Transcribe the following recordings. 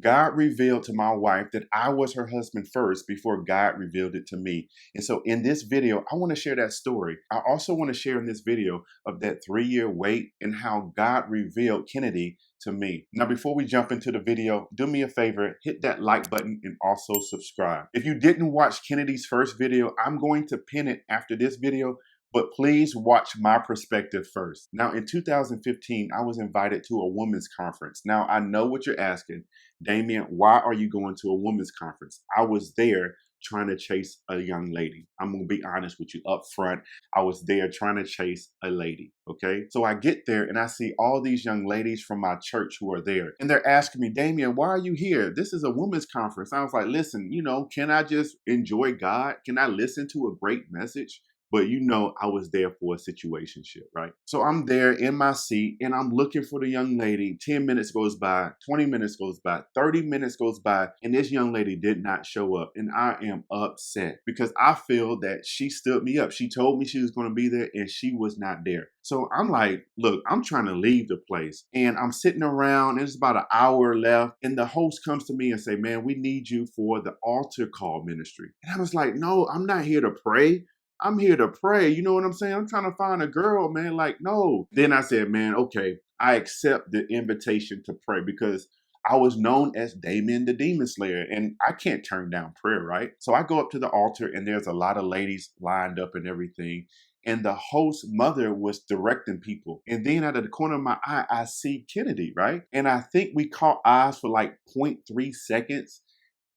God revealed to my wife that I was her husband first before God revealed it to me. And so in this video, I want to share that story. I also want to share in this video of that 3-year wait and how God revealed Kenady to me. Now, before we jump into the video, do me a favor, hit that like button and also subscribe. If you didn't watch Kenady's first video, I'm going to pin it after this video, but please watch my perspective first. Now, in 2015, I was invited to a women's conference. Now, I know what you're asking. Damien, why are you going to a women's conference? I was there trying to chase a young lady. I'm gonna be honest with you up front. I was there trying to chase a lady, okay? So I get there and I see all these young ladies from my church who are there. And they're asking me, Damien, why are you here? This is a women's conference. I was like, listen, can I just enjoy God? Can I listen to a great message? But I was there for a situationship, right? So I'm there in my seat and I'm looking for the young lady. 10 minutes goes by, 20 minutes goes by, 30 minutes goes by, and this young lady did not show up. And I am upset because I feel that she stood me up. She told me she was going to be there and she was not there. So I'm like, look, I'm trying to leave the place and I'm sitting around and it's about an hour left. And the host comes to me and say, man, we need you for the altar call ministry. And I was like, no, I'm not here to pray. I'm here to pray. You know what I'm saying? I'm trying to find a girl, man. Like, no. Then I said, man, okay, I accept the invitation to pray because I was known as Damien the Demon Slayer and I can't turn down prayer, right? So I go up to the altar and there's a lot of ladies lined up and everything. And the host mother was directing people. And then out of the corner of my eye, I see Kenady, right? And I think we caught eyes for like 0.3 seconds.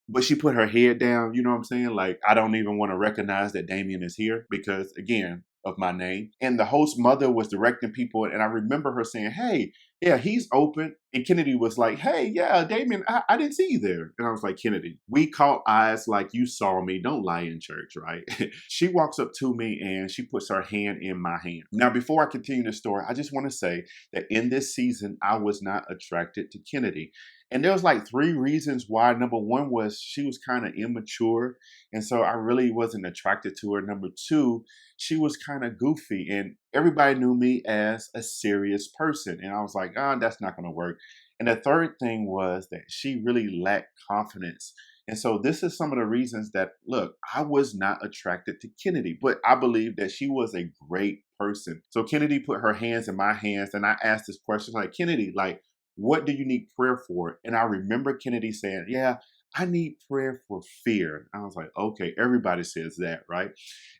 But she put her head down, you know what I'm saying? Like, I don't even want to recognize that Damien is here because, again, of my name. And the host mother was directing people. And I remember her saying, hey, yeah, he's open. And Kenady was like, hey, yeah, Damien, I didn't see you there. And I was like, Kenady, we caught eyes like you saw me. Don't lie in church, right? She walks up to me and she puts her hand in my hand. Now, before I continue the story, I just want to say that in this season, I was not attracted to Kenady. And there was like 3 reasons why. Number 1 was she was kind of immature. And so I really wasn't attracted to her. Number 2, she was kind of goofy and everybody knew me as a serious person. And I was like, that's not going to work. And the third thing was that she really lacked confidence. And so this is some of the reasons that, look, I was not attracted to Kenady, but I believe that she was a great person. So Kenady put her hands in my hands and I asked this question like, Kenady, like, what do you need prayer for? And I remember Kenady saying, yeah, I need prayer for fear. I was like, okay, everybody says that, right?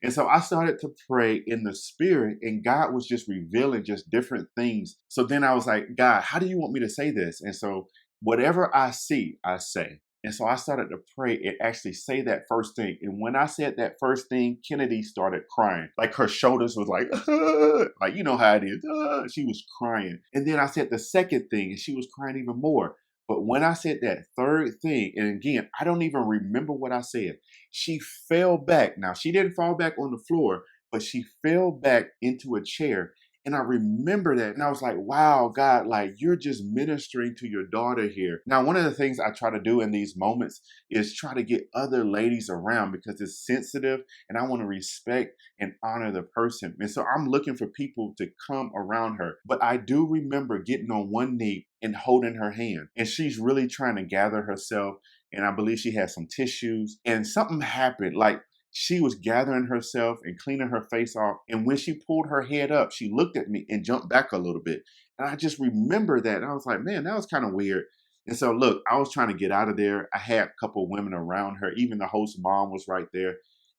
And so I started to pray in the spirit and God was just revealing just different things. So then I was like, God, how do you want me to say this? And so whatever I see, I say. And so I started to pray and actually say that first thing. And when I said that first thing, Kenady started crying. Like her shoulders was like, like, you know how it is. She was crying. And then I said the second thing and she was crying even more. But when I said that third thing, and again, I don't even remember what I said, she fell back. Now, she didn't fall back on the floor, but she fell back into a chair. And I remember that. And I was like, wow, God, like you're just ministering to your daughter here. Now, one of the things I try to do in these moments is try to get other ladies around because it's sensitive and I want to respect and honor the person. And so I'm looking for people to come around her. But I do remember getting on one knee and holding her hand. And she's really trying to gather herself. And I believe she had some tissues and something happened. Like, she was gathering herself and cleaning her face off. And when she pulled her head up, she looked at me and jumped back a little bit. And I just remember that. And I was like, man, that was kind of weird. And so, look, I was trying to get out of there. I had a couple of women around her. Even the host mom was right there.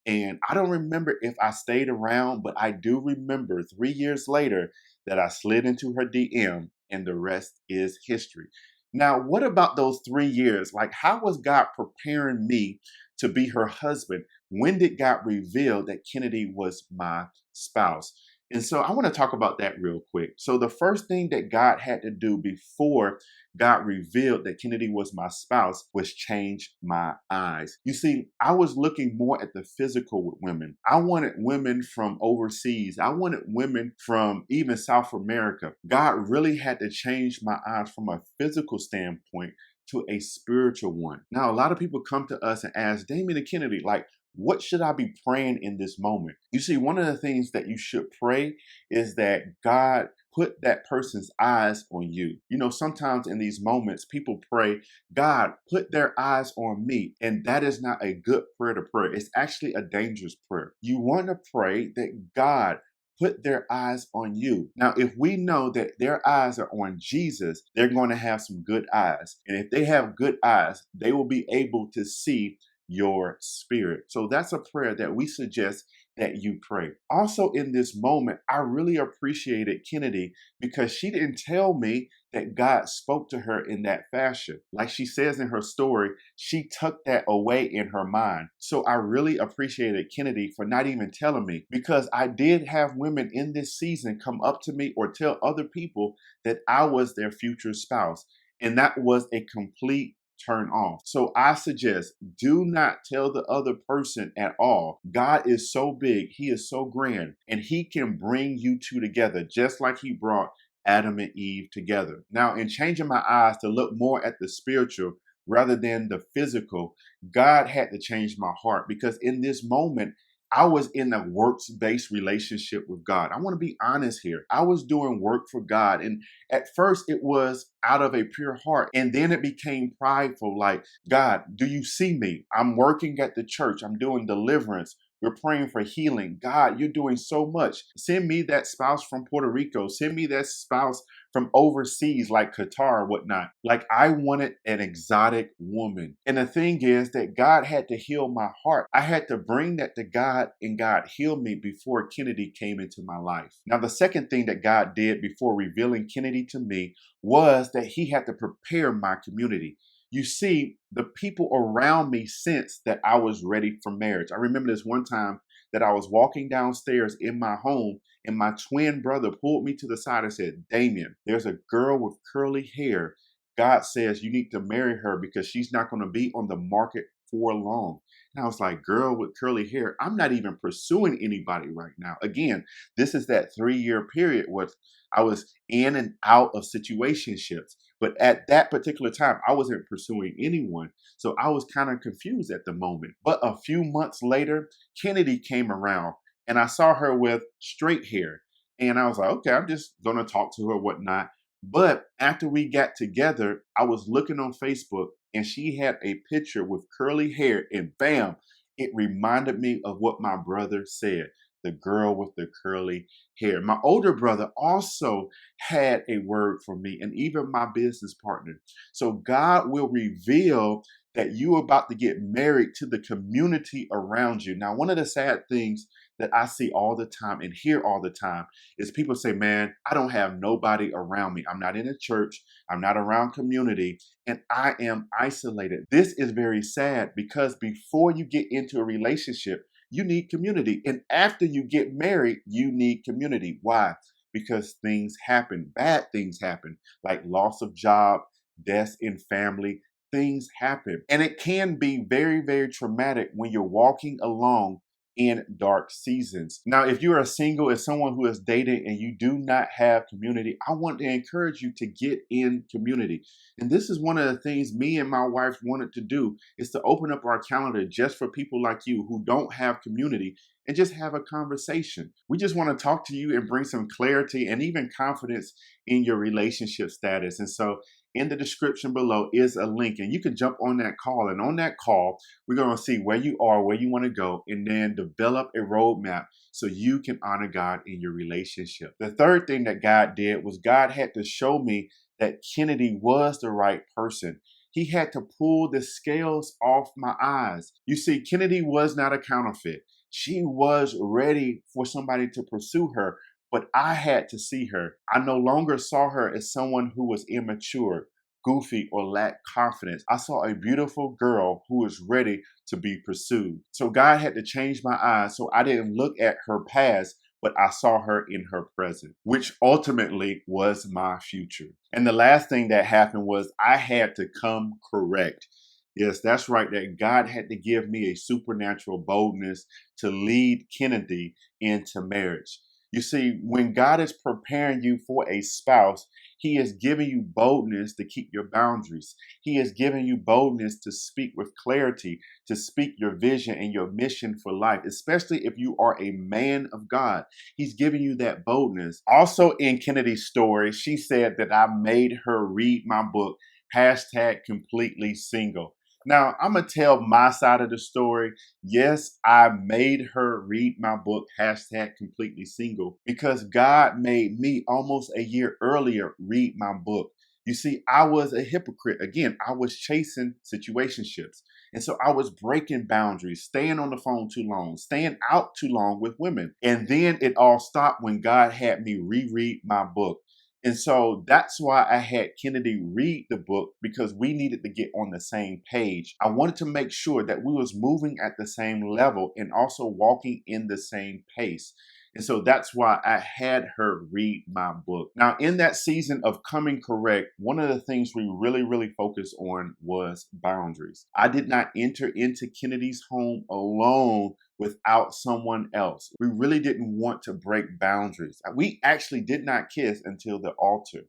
And I don't remember if I stayed around, but I do remember 3 years later that I slid into her DM and the rest is history. Now, what about those 3 years? Like, how was God preparing me to be her husband? When did God reveal that Kenady was my spouse? And so I want to talk about that real quick. So the first thing that God had to do before God revealed that Kenady was my spouse was change my eyes. You see, I was looking more at the physical with women. I wanted women from overseas. I wanted women from even South America. God really had to change my eyes from a physical standpoint to a spiritual one. Now, a lot of people come to us and ask, Damien and Kenady, like, what should I be praying in this moment? You see, one of the things that you should pray is that God put that person's eyes on you. You know, sometimes in these moments, people pray, God, put their eyes on me. And that is not a good prayer to pray. It's actually a dangerous prayer. You want to pray that God, put their eyes on you. Now, if we know that their eyes are on Jesus, they're going to have some good eyes. And if they have good eyes, they will be able to see your spirit. So that's a prayer that we suggest that you pray. Also, in this moment, I really appreciated Kenady because she didn't tell me that God spoke to her in that fashion. Like she says in her story, she tucked that away in her mind. So I really appreciated Kenady for not even telling me, because I did have women in this season come up to me or tell other people that I was their future spouse. And that was a complete turn off. So I suggest, do not tell the other person at all. God is so big, he is so grand, and he can bring you two together just like he brought Adam and Eve together. Now, in changing my eyes to look more at the spiritual rather than the physical, God had to change my heart, because in this moment, I was in a works-based relationship with God. I want to be honest here. I was doing work for God. And at first it was out of a pure heart. And then it became prideful. Like, God, do you see me? I'm working at the church. I'm doing deliverance. We're praying for healing. God, you're doing so much. Send me that spouse from Puerto Rico. Send me that spouse from overseas, like Qatar or whatnot. Like, I wanted an exotic woman. And the thing is that God had to heal my heart. I had to bring that to God, and God healed me before Kenady came into my life. Now, the second thing that God did before revealing Kenady to me was that he had to prepare my community. You see, the people around me sensed that I was ready for marriage. I remember this one time that I was walking downstairs in my home, and my twin brother pulled me to the side and said, Damien, there's a girl with curly hair. God says you need to marry her because she's not going to be on the market for long. And I was like, girl with curly hair, I'm not even pursuing anybody right now. Again, this is that 3-year period where I was in and out of situationships. But at that particular time, I wasn't pursuing anyone. So I was kind of confused at the moment. But a few months later, Kenady came around, and I saw her with straight hair. And I was like, okay, I'm just going to talk to her, whatnot. But after we got together, I was looking on Facebook, and she had a picture with curly hair, and bam, it reminded me of what my brother said, the girl with the curly hair. My older brother also had a word for me, and even my business partner. So God will reveal that you're about to get married to the community around you. Now, one of the sad things that I see all the time and hear all the time is people say, man, I don't have nobody around me. I'm not in a church. I'm not around community, and I am isolated. This is very sad, because before you get into a relationship, you need community. And after you get married, you need community. Why? Because things happen, bad things happen, like loss of job, deaths in family. Things happen. And it can be very, very traumatic when you're walking along in dark seasons. Now, if you are single, as someone who is dating and you do not have community, I want to encourage you to get in community. And this is one of the things me and my wife wanted to do, is to open up our calendar just for people like you who don't have community, and just have a conversation. We just want to talk to you and bring some clarity and even confidence in your relationship status. And so in the description below is a link, and you can jump on that call. And on that call, we're going to see where you are, where you want to go, and then develop a roadmap so you can honor God in your relationship. The third thing that God did was God had to show me that Kenady was the right person. He had to pull the scales off my eyes. You see, Kenady was not a counterfeit. She was ready for somebody to pursue her, but I had to see her. I no longer saw her as someone who was immature, goofy, or lacked confidence. I saw a beautiful girl who was ready to be pursued. So God had to change my eyes so I didn't look at her past, but I saw her in her present, which ultimately was my future. And the last thing that happened was I had to come correct. Yes, that's right, that God had to give me a supernatural boldness to lead Kenady into marriage. You see, when God is preparing you for a spouse, He is giving you boldness to keep your boundaries. He is giving you boldness to speak with clarity, to speak your vision and your mission for life, especially if you are a man of God. He's giving you that boldness. Also, in Kenady's story, she said that I made her read my book, hashtag completely single. Now, I'm going to tell my side of the story. Yes, I made her read my book, hashtag completely single, because God made me almost a year earlier read my book. You see, I was a hypocrite. Again, I was chasing situationships. And so I was breaking boundaries, staying on the phone too long, staying out too long with women. And then it all stopped when God had me reread my book. And so that's why I had Kenady read the book, because we needed to get on the same page. I wanted to make sure that we was moving at the same level and also walking in the same pace. And so that's why I had her read my book. Now, in that season of Coming Correct, one of the things we really focused on was boundaries. I did not enter into Kenady's home alone without someone else. We really didn't want to break boundaries. We actually did not kiss until the altar.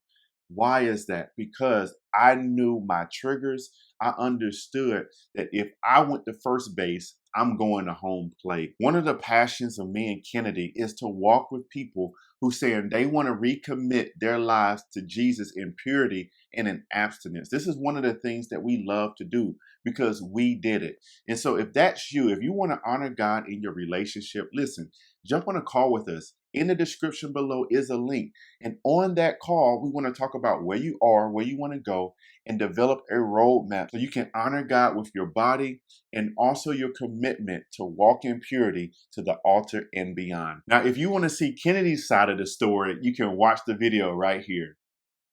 Why is that? Because I knew my triggers. I understood that if I went to first base, I'm going to home plate. One of the passions of me and Kenady is to walk with people who saying they want to recommit their lives to Jesus in purity and in abstinence. This is one of the things that we love to do because we did it. And so if that's you, if you want to honor God in your relationship, listen, jump on a call with us. In the description below is a link. And on that call, we want to talk about where you are, where you want to go, and develop a roadmap so you can honor God with your body and also your commitment to walk in purity to the altar and beyond. Now, if you want to see Kenady's side of the story, you can watch the video right here.